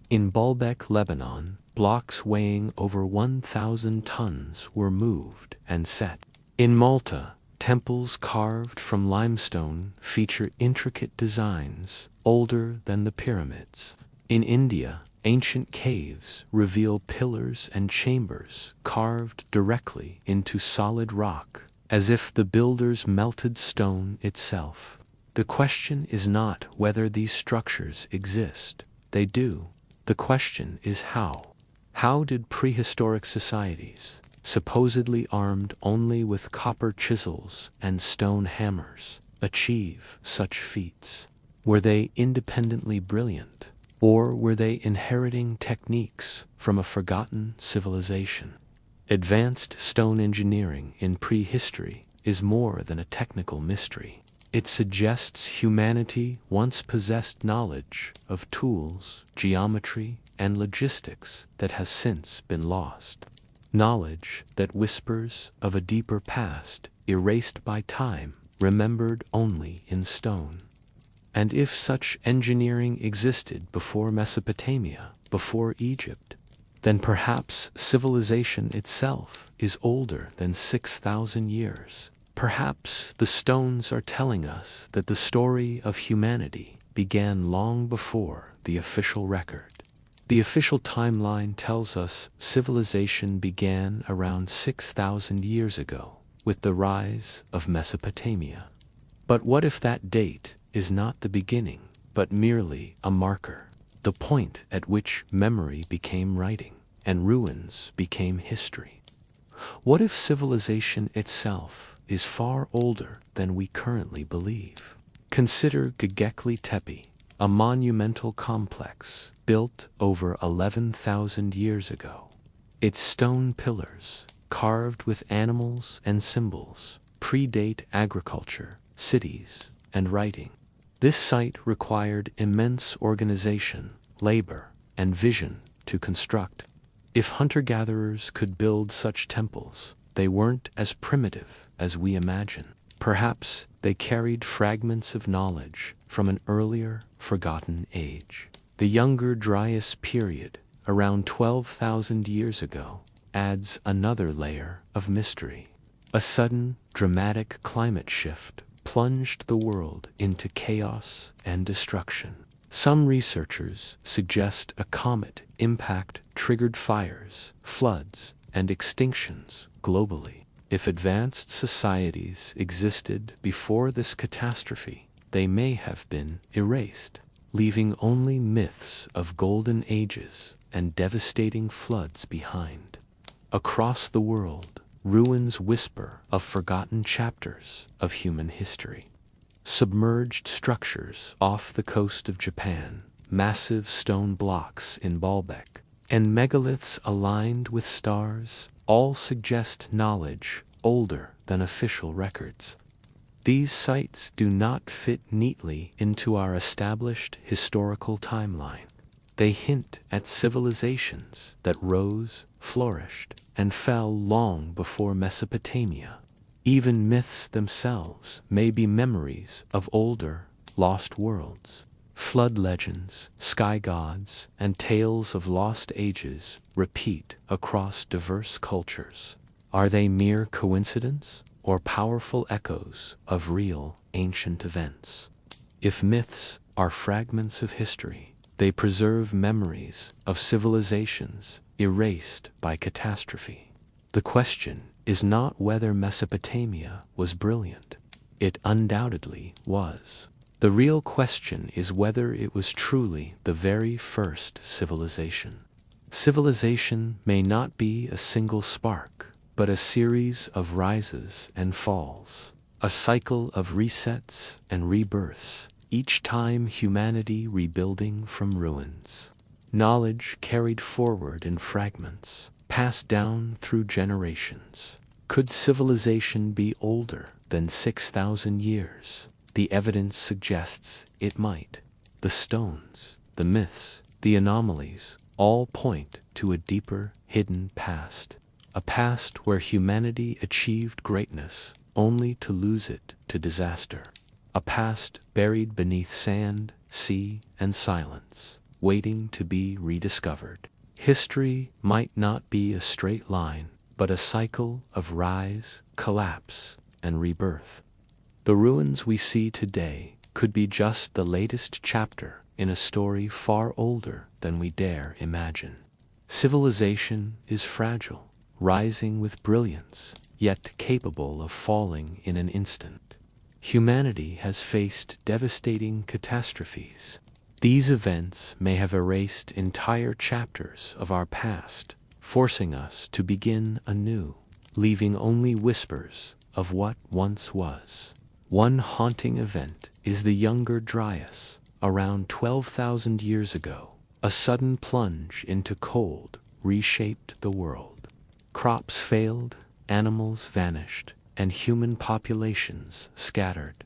[SPEAKER 1] In Baalbek, Lebanon, blocks weighing over 1,000 tons were moved and set. In Malta, temples carved from limestone feature intricate designs older than the pyramids. In India, ancient caves reveal pillars and chambers carved directly into solid rock, as if the builders melted stone itself. The question is not whether these structures exist. They do. The question is how. How did prehistoric societies, supposedly armed only with copper chisels and stone hammers, achieve such feats? Were they independently brilliant, or were they inheriting techniques from a forgotten civilization? Advanced stone engineering in prehistory is more than a technical mystery. It suggests humanity once possessed knowledge of tools, geometry, and logistics that has since been lost. Knowledge that whispers of a deeper past, erased by time, remembered only in stone. And if such engineering existed before Mesopotamia, before Egypt, then perhaps civilization itself is older than 6,000 years. Perhaps the stones are telling us that the story of humanity began long before the official record. The official timeline tells us civilization began around 6,000 years ago with the rise of Mesopotamia. But what if that date is not the beginning, but merely a marker, the point at which memory became writing and ruins became history? What if civilization itself is far older than we currently believe? Consider Göbekli Tepe, a monumental complex built over 11,000 years ago. Its stone pillars, carved with animals and symbols, predate agriculture, cities, and writing. This site required immense organization, labor, and vision to construct. If hunter-gatherers could build such temples, they weren't as primitive as we imagine. Perhaps they carried fragments of knowledge from an earlier, forgotten age. The Younger Dryas period, around 12,000 years ago, adds another layer of mystery. A sudden, dramatic climate shift plunged the world into chaos and destruction. Some researchers suggest a comet impact triggered fires, floods, and extinctions globally. If advanced societies existed before this catastrophe, they may have been erased, leaving only myths of golden ages and devastating floods behind. Across the world, ruins whisper of forgotten chapters of human history. Submerged structures off the coast of Japan, massive stone blocks in Baalbek, and megaliths aligned with stars all suggest knowledge older than official records. These sites do not fit neatly into our established historical timeline. They hint at civilizations that rose, flourished, and fell long before Mesopotamia. Even myths themselves may be memories of older, lost worlds. Flood legends, sky gods, and tales of lost ages repeat across diverse cultures. Are they mere coincidence or powerful echoes of real ancient events? If myths are fragments of history, they preserve memories of civilizations erased by catastrophe. The question is not whether Mesopotamia was brilliant. It undoubtedly was. The real question is whether it was truly the very first civilization. Civilization may not be a single spark, but a series of rises and falls, a cycle of resets and rebirths, each time humanity rebuilding from ruins. Knowledge carried forward in fragments, passed down through generations. Could civilization be older than 6,000 years? The evidence suggests it might. The stones, the myths, the anomalies, all point to a deeper, hidden past. A past where humanity achieved greatness only to lose it to disaster. A past buried beneath sand, sea, and silence, waiting to be rediscovered. History might not be a straight line, but a cycle of rise, collapse, and rebirth. The ruins we see today could be just the latest chapter in a story far older than we dare imagine. Civilization is fragile, rising with brilliance, yet capable of falling in an instant. Humanity has faced devastating catastrophes. These events may have erased entire chapters of our past, forcing us to begin anew, leaving only whispers of what once was. One haunting event is the Younger Dryas, around 12,000 years ago. A sudden plunge into cold reshaped the world. Crops failed, animals vanished, and human populations scattered.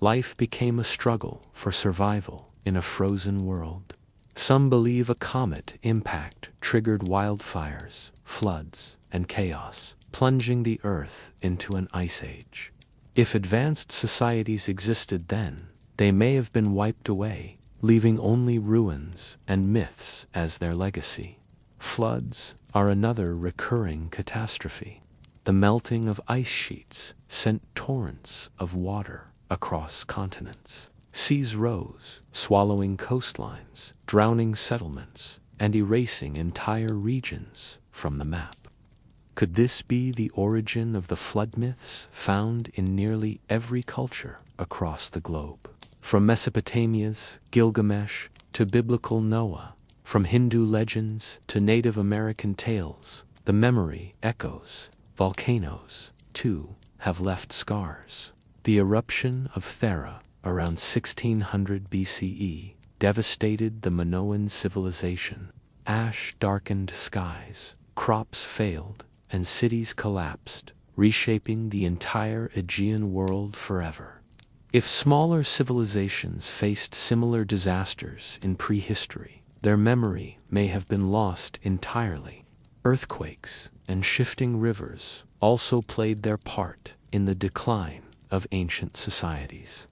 [SPEAKER 1] Life became a struggle for survival in a frozen world. Some believe a comet impact triggered wildfires, floods, and chaos, plunging the Earth into an ice age. If advanced societies existed then, they may have been wiped away, leaving only ruins and myths as their legacy. Floods are another recurring catastrophe. The melting of ice sheets sent torrents of water across continents. Seas rose, swallowing coastlines, drowning settlements, and erasing entire regions from the map. Could this be the origin of the flood myths found in nearly every culture across the globe? From Mesopotamia's Gilgamesh to biblical Noah, from Hindu legends to Native American tales, the memory echoes. Volcanoes, too, have left scars. The eruption of Thera around 1600 BCE devastated the Minoan civilization. Ash darkened skies, crops failed, and cities collapsed, reshaping the entire Aegean world forever. If smaller civilizations faced similar disasters in prehistory, their memory may have been lost entirely. Earthquakes and shifting rivers also played their part in the decline of ancient societies.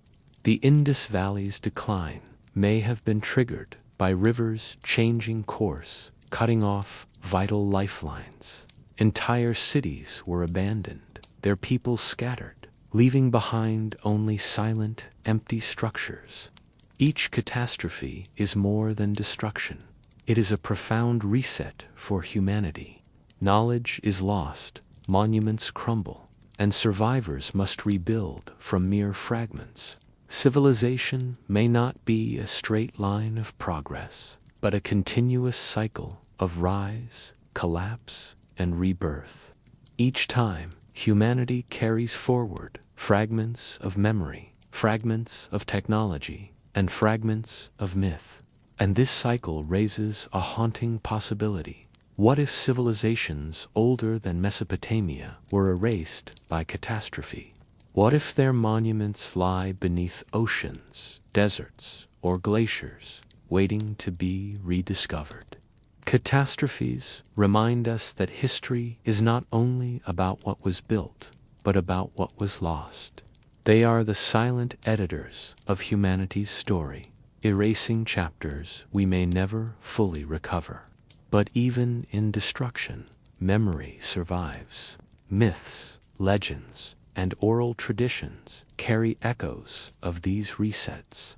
[SPEAKER 1] The Indus Valley's decline may have been triggered by rivers changing course, cutting off vital lifelines. Entire cities were abandoned, their people scattered, leaving behind only silent, empty structures. Each catastrophe is more than destruction. It is a profound reset for humanity. Knowledge is lost, monuments crumble, and survivors must rebuild from mere fragments. Civilization may not be a straight line of progress, but a continuous cycle of rise, collapse, and rebirth. Each time, humanity carries forward fragments of memory, fragments of technology, and fragments of myth. And this cycle raises a haunting possibility. What if civilizations older than Mesopotamia were erased by catastrophe? What if their monuments lie beneath oceans, deserts, or glaciers, waiting to be rediscovered? Catastrophes remind us that history is not only about what was built, but about what was lost. They are the silent editors of humanity's story, erasing chapters we may never fully recover. But even in destruction, memory survives. Myths, legends, and oral traditions carry echoes of these resets.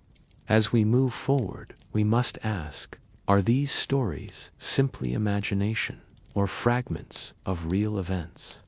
[SPEAKER 1] As we move forward, we must ask, are these stories simply imagination or fragments of real events?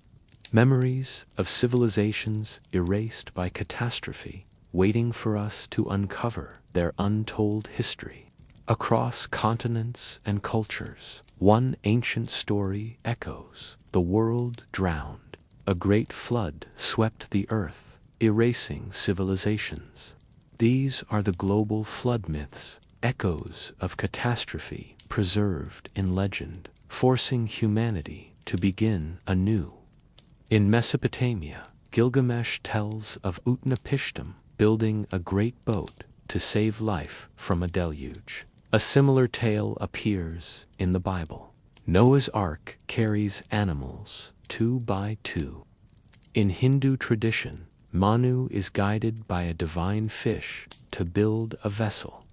[SPEAKER 1] Memories of civilizations erased by catastrophe, waiting for us to uncover their untold history. Across continents and cultures, one ancient story echoes. The world drowned. A great flood swept the earth, erasing civilizations. These are the global flood myths, echoes of catastrophe preserved in legend, forcing humanity to begin anew. In Mesopotamia, Gilgamesh tells of Utnapishtim building a great boat to save life from a deluge. A similar tale appears in the Bible. Noah's Ark carries animals 2 by 2. In Hindu tradition, Manu is guided by a divine fish to build a vessel.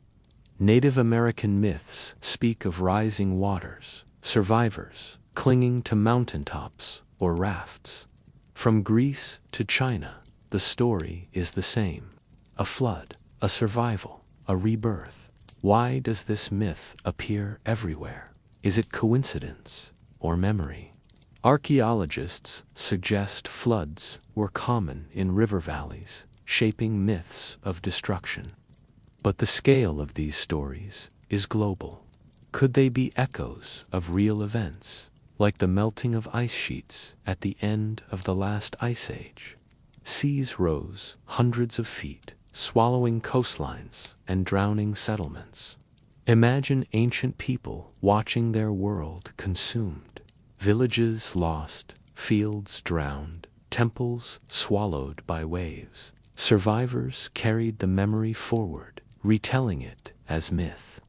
[SPEAKER 1] Native American myths speak of rising waters, survivors clinging to mountaintops or rafts. From Greece to China, the story is the same. A flood, a survival, a rebirth. Why does this myth appear everywhere? Is it coincidence or memory? Archaeologists suggest floods were common in river valleys, shaping myths of destruction. But the scale of these stories is global. Could they be echoes of real events, like the melting of ice sheets at the end of the last ice age? Seas rose hundreds of feet, swallowing coastlines and drowning settlements. Imagine ancient people watching their world consumed. Villages lost, fields drowned, temples swallowed by waves. Survivors carried the memory forward, retelling it as myth.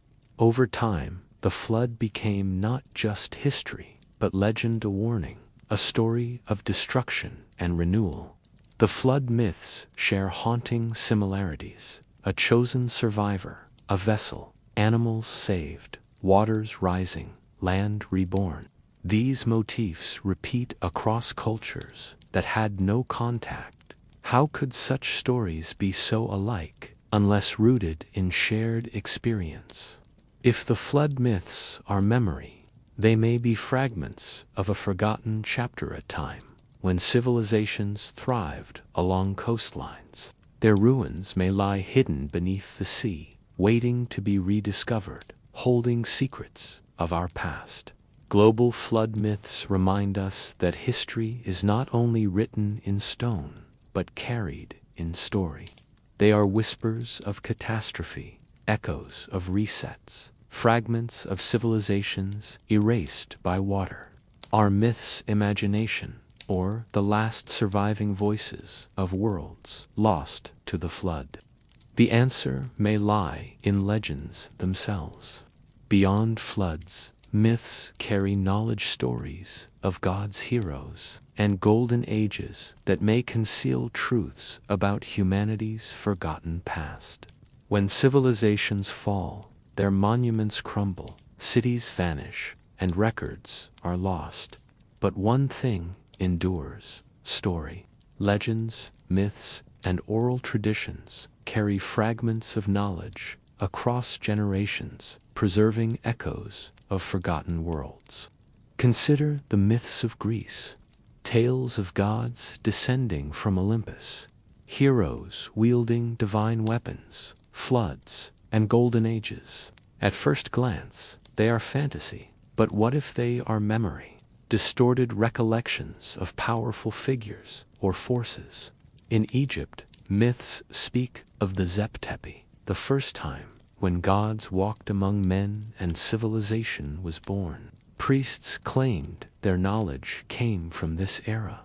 [SPEAKER 1] Over time, the flood became not just history, but legend, a warning, a story of destruction and renewal. The flood myths share haunting similarities: a chosen survivor, a vessel, animals saved, waters rising, land reborn. These motifs repeat across cultures that had no contact. How could such stories be so alike, unless rooted in shared experience? If the flood myths are memory, they may be fragments of a forgotten chapter at time, when civilizations thrived along coastlines. Their ruins may lie hidden beneath the sea, waiting to be rediscovered, holding secrets of our past. Global flood myths remind us that history is not only written in stone, but carried in story. They are whispers of catastrophe, echoes of resets, fragments of civilizations erased by water. Are myths imagination, or the last surviving voices of worlds lost to the flood? The answer may lie in legends themselves. Beyond floods, myths carry knowledge stories of God's heroes and golden ages that may conceal truths about humanity's forgotten past. When civilizations fall, their monuments crumble, cities vanish, and records are lost. But one thing endures: story. Legends, myths, and oral traditions carry fragments of knowledge across generations, preserving echoes of forgotten worlds. Consider the myths of Greece, tales of gods descending from Olympus, heroes wielding divine weapons, floods, and golden ages. At first glance, they are fantasy, but what if they are memory? Distorted recollections of powerful figures or forces. In Egypt, myths speak of the Zep-Tepi, the first time when gods walked among men and civilization was born. Priests claimed their knowledge came from this era.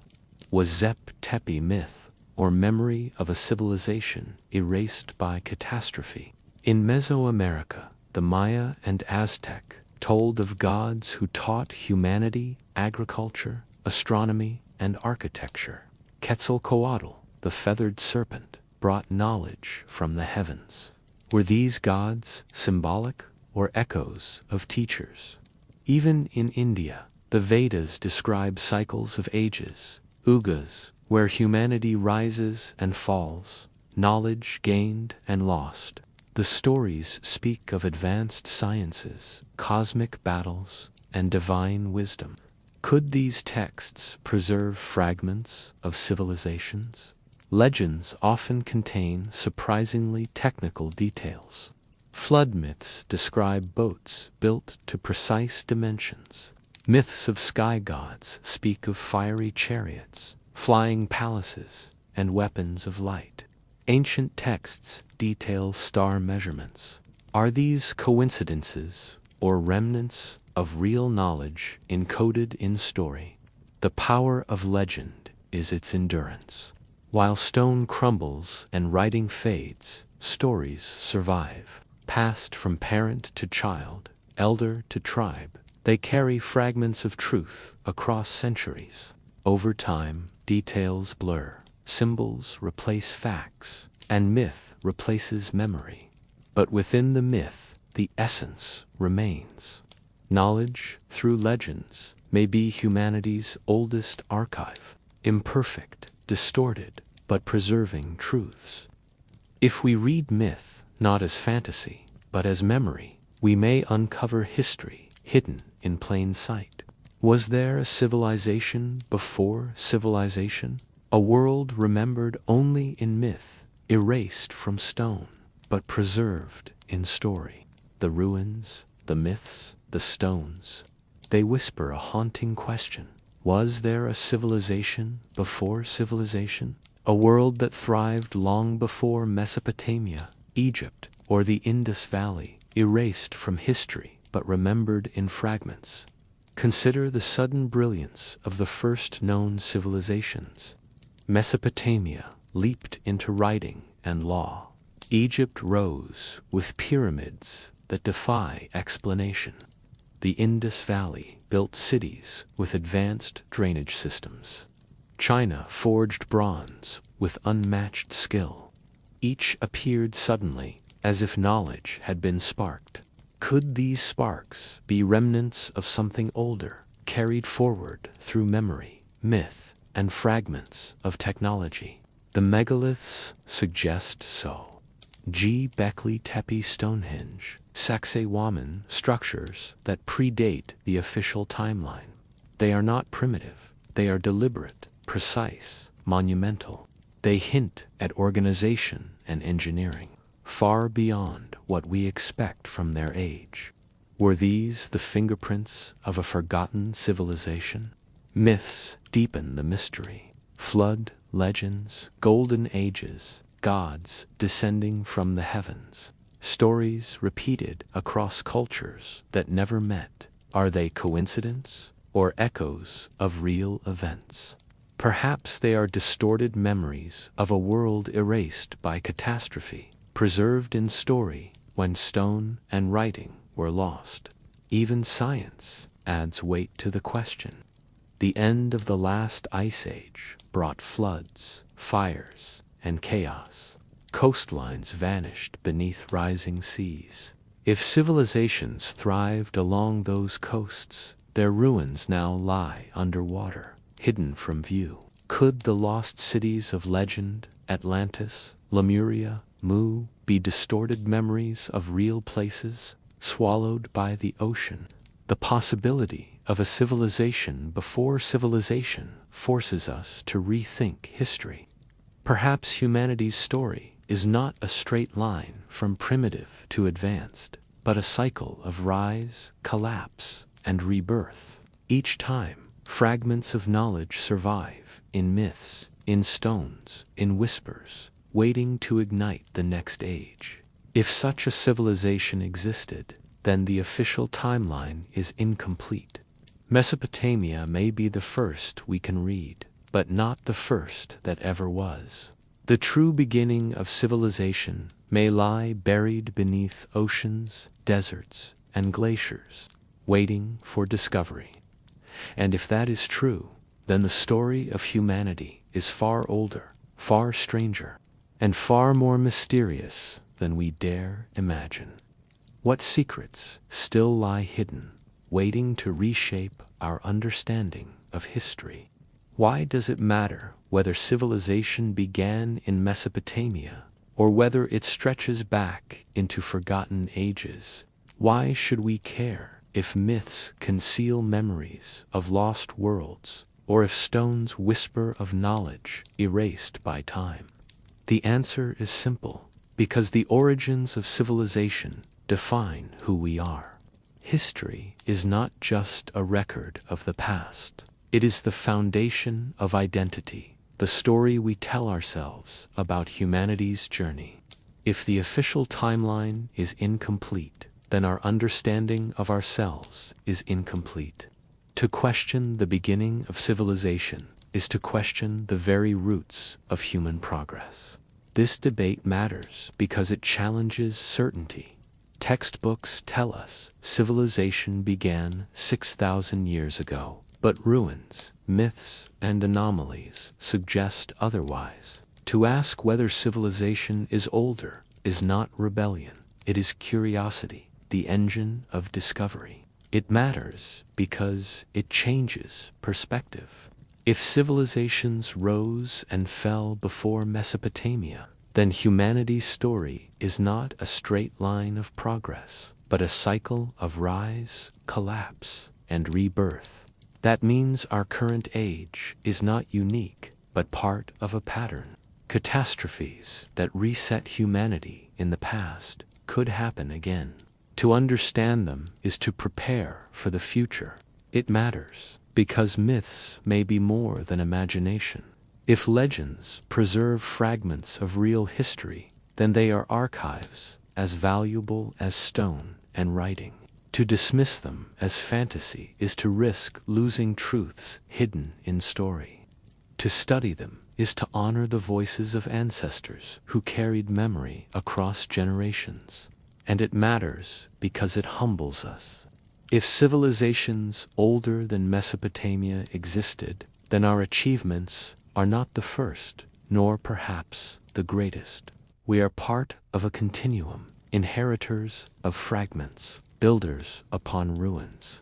[SPEAKER 1] Was Zep-Tepi myth, or memory of a civilization erased by catastrophe? In Mesoamerica, the Maya and Aztec told of gods who taught humanity agriculture, astronomy, and architecture. Quetzalcoatl, the feathered serpent, brought knowledge from the heavens. Were these gods symbolic or echoes of teachers? Even in India, the Vedas describe cycles of ages, yugas, where humanity rises and falls, knowledge gained and lost. The stories speak of advanced sciences, cosmic battles, and divine wisdom. Could these texts preserve fragments of civilizations? Legends often contain surprisingly technical details. Flood myths describe boats built to precise dimensions. Myths of sky gods speak of fiery chariots, flying palaces, and weapons of light. Ancient texts detail star measurements. Are these coincidences or remnants of real knowledge encoded in story? The power of legend is its endurance. While stone crumbles and writing fades, stories survive. Passed from parent to child, elder to tribe, they carry fragments of truth across centuries. Over time, details blur, symbols replace facts, and myth replaces memory. But within the myth, the essence remains. Knowledge, through legends, may be humanity's oldest archive, imperfect, distorted, but preserving truths. If we read myth not as fantasy, but as memory, we may uncover history hidden in plain sight. Was there a civilization before civilization? A world remembered only in myth, erased from stone, but preserved in story. The ruins, the myths, the stones, they whisper a haunting question. Was there a civilization before civilization? A world that thrived long before Mesopotamia, Egypt, or the Indus Valley, erased from history but remembered in fragments. Consider the sudden brilliance of the first known civilizations. Mesopotamia leaped into writing and law. Egypt rose with pyramids that defy explanation. The Indus Valley built cities with advanced drainage systems. China forged bronze with unmatched skill. Each appeared suddenly, as if knowledge had been sparked. Could these sparks be remnants of something older, carried forward through memory, myth, and fragments of technology? The megaliths suggest so. Göbekli Tepe, Stonehenge, Sacsayhuaman structures that predate the official timeline. They are not primitive. They are deliberate, precise, monumental. They hint at organization and engineering, far beyond what we expect from their age. Were these the fingerprints of a forgotten civilization? Myths deepen the mystery. Flood, legends, golden ages, gods descending from the heavens. Stories repeated across cultures that never met. Are they coincidence or echoes of real events? Perhaps they are distorted memories of a world erased by catastrophe, preserved in story when stone and writing were lost. Even science adds weight to the question. The end of the last ice age brought floods, fires, and chaos. Coastlines vanished beneath rising seas. If civilizations thrived along those coasts, their ruins now lie underwater, hidden from view. Could the lost cities of legend, Atlantis, Lemuria, Mu, be distorted memories of real places, swallowed by the ocean? The possibility of a civilization before civilization forces us to rethink history. Perhaps humanity's story is not a straight line from primitive to advanced, but a cycle of rise, collapse, and rebirth. Each time, fragments of knowledge survive in myths, in stones, in whispers, waiting to ignite the next age. If such a civilization existed, then the official timeline is incomplete. Mesopotamia may be the first we can read, but not the first that ever was. The true beginning of civilization may lie buried beneath oceans, deserts, and glaciers, waiting for discovery. And if that is true, then the story of humanity is far older, far stranger, and far more mysterious than we dare imagine. What secrets still lie hidden, waiting to reshape our understanding of history? Why does it matter whether civilization began in Mesopotamia or whether it stretches back into forgotten ages? Why should we care if myths conceal memories of lost worlds or if stones whisper of knowledge erased by time? The answer is simple, because the origins of civilization define who we are. History is not just a record of the past. It is the foundation of identity, the story we tell ourselves about humanity's journey. If the official timeline is incomplete, then our understanding of ourselves is incomplete. To question the beginning of civilization is to question the very roots of human progress. This debate matters because it challenges certainty. Textbooks tell us civilization began 6,000 years ago, but ruins, myths, and anomalies suggest otherwise. To ask whether civilization is older is not rebellion, it is curiosity, the engine of discovery. It matters because it changes perspective. If civilizations rose and fell before Mesopotamia, then humanity's story is not a straight line of progress, but a cycle of rise, collapse, and rebirth. That means our current age is not unique, but part of a pattern. Catastrophes that reset humanity in the past could happen again. To understand them is to prepare for the future. It matters because myths may be more than imagination. If legends preserve fragments of real history, then they are archives as valuable as stone and writing. To dismiss them as fantasy is to risk losing truths hidden in story. To study them is to honor the voices of ancestors who carried memory across generations. and it matters because it humbles us. If civilizations older than Mesopotamia existed, then our achievements are not the first, nor perhaps the greatest. We are part of a continuum, inheritors of fragments, builders upon ruins.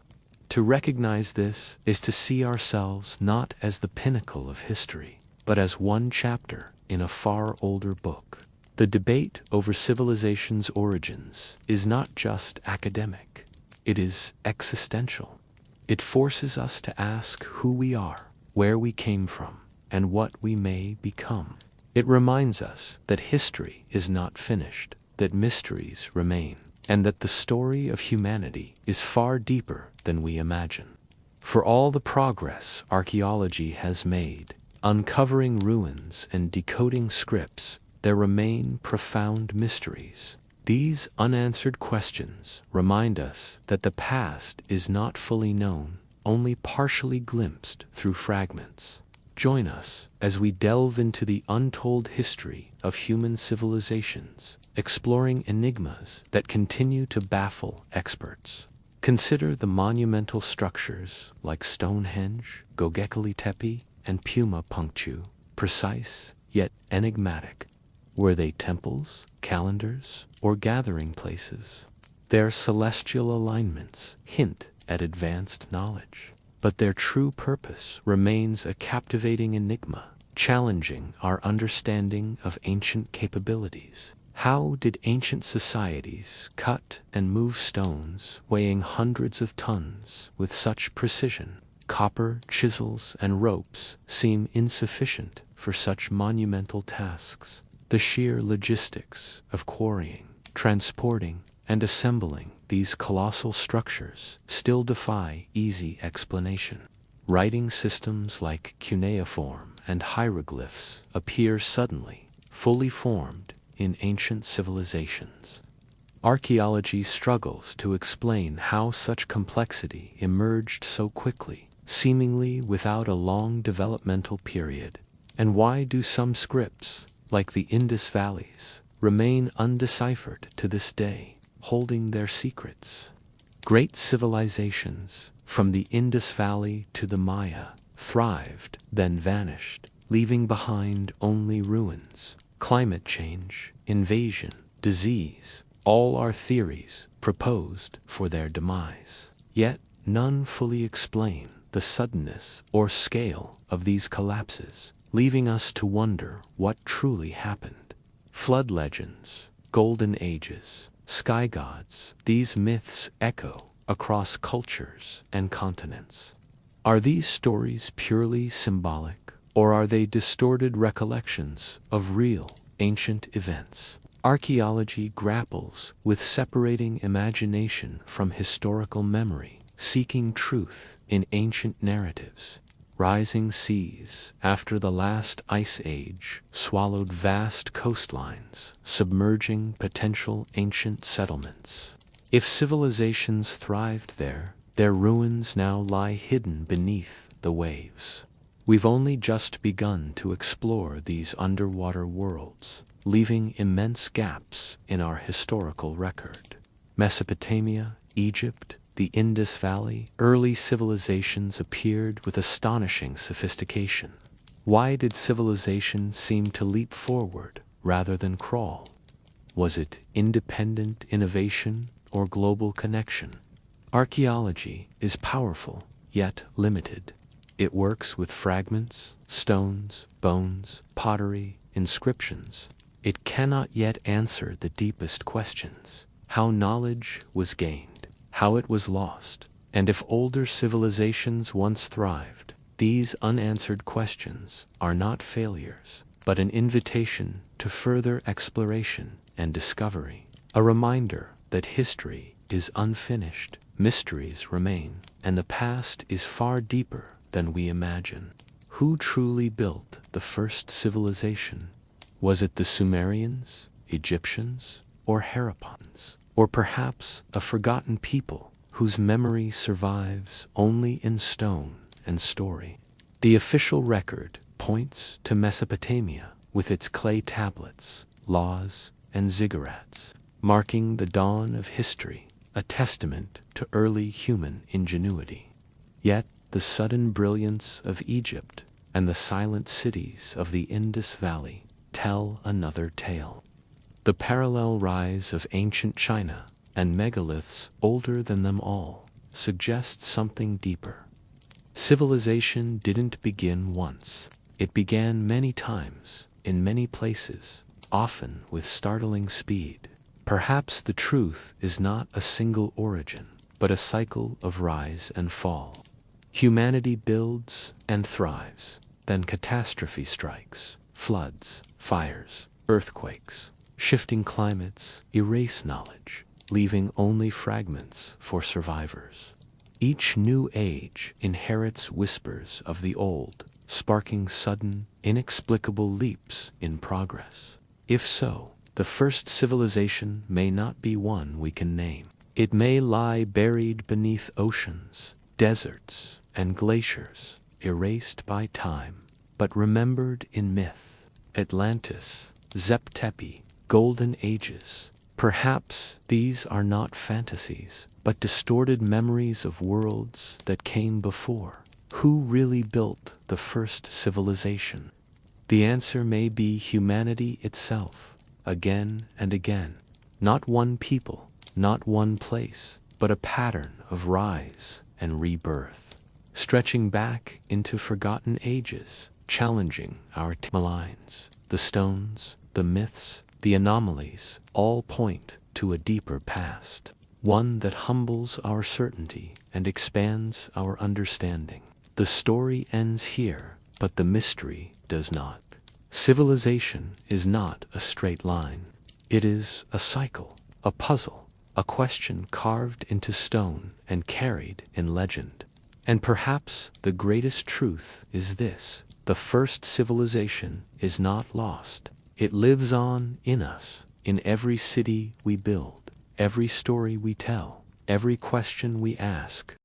[SPEAKER 1] To recognize this is to see ourselves not as the pinnacle of history, but as one chapter in a far older book. The debate over civilization's origins is not just academic, it is existential. It forces us to ask who we are, where we came from, and what we may become. It reminds us that history is not finished, that mysteries remain, and that the story of humanity is far deeper than we imagine. For all the progress archaeology has made, uncovering ruins and decoding scripts, there remain profound mysteries. These unanswered questions remind us that the past is not fully known, only partially glimpsed through fragments. Join us as we delve into the untold history of human civilizations, exploring enigmas that continue to baffle experts. Consider the monumental structures like Stonehenge, Göbekli Tepe, and Puma Punktu, precise yet enigmatic. Were they temples, calendars, or gathering places? Their celestial alignments hint at advanced knowledge, but their true purpose remains a captivating enigma, challenging our understanding of ancient capabilities. How did ancient societies cut and move stones weighing hundreds of tons with such precision? Copper, chisels, and ropes seem insufficient for such monumental tasks. The sheer logistics of quarrying, transporting, and assembling these colossal structures still defy easy explanation. Writing systems like cuneiform and hieroglyphs appear suddenly, fully formed, in ancient civilizations. Archaeology struggles to explain how such complexity emerged so quickly, seemingly without a long developmental period. And why do some scripts, like the Indus Valleys, remain undeciphered to this day, holding their secrets? Great civilizations, from the Indus Valley to the Maya, thrived, then vanished, leaving behind only ruins. Climate change, invasion, disease, all are theories proposed for their demise. Yet none fully explain the suddenness or scale of these collapses, leaving us to wonder what truly happened. Flood legends, golden ages, sky gods, these myths echo across cultures and continents. Are these stories purely symbolic, or are they distorted recollections of real, ancient events? Archaeology grapples with separating imagination from historical memory, seeking truth in ancient narratives. Rising seas after the last ice age swallowed vast coastlines, submerging potential ancient settlements. If civilizations thrived there, their ruins now lie hidden beneath the waves. We've only just begun to explore these underwater worlds, leaving immense gaps in our historical record. Mesopotamia, Egypt, the Indus Valley, early civilizations appeared with astonishing sophistication. Why did civilization seem to leap forward rather than crawl? Was it independent innovation or global connection? Archaeology is powerful, yet limited. It works with fragments, stones, bones, pottery, inscriptions. It cannot yet answer the deepest questions: how knowledge was gained, how it was lost, and if older civilizations once thrived. These unanswered questions are not failures, but an invitation to further exploration and discovery. A reminder that history is unfinished, mysteries remain, and the past is far deeper than we imagine. Who truly built the first civilization? Was it the Sumerians, Egyptians, or Harappans? Or perhaps a forgotten people whose memory survives only in stone and story? The official record points to Mesopotamia with its clay tablets, laws, and ziggurats. marking the dawn of history, a testament to early human ingenuity. Yet, the sudden brilliance of Egypt and the silent cities of the Indus Valley tell another tale. The parallel rise of ancient China and megaliths older than them all suggests something deeper. Civilization didn't begin once. It began many times, in many places, often with startling speed. Perhaps the truth is not a single origin, but a cycle of rise and fall. Humanity builds and thrives, then catastrophe strikes. Floods, fires, earthquakes, shifting climates erase knowledge, leaving only fragments for survivors. Each new age inherits whispers of the old, sparking sudden, inexplicable leaps in progress. If so, the first civilization may not be one we can name. It may lie buried beneath oceans, deserts, and glaciers, erased by time, but remembered in myth. Atlantis, Zep-Tepi, Golden Ages. Perhaps these are not fantasies, but distorted memories of worlds that came before. Who really built the first civilization? The answer may be humanity itself, again and again. Not one people, not one place, but a pattern of rise and rebirth, stretching back into forgotten ages, challenging our timelines. The stones, the myths, the anomalies all point to a deeper past, one that humbles our certainty and expands our understanding. The story ends here, but the mystery does not. Civilization is not a straight line. It is a cycle, a puzzle, a question carved into stone and carried in legend. And perhaps the greatest truth is this: the first civilization is not lost. It lives on in us, in every city we build, every story we tell, every question we ask.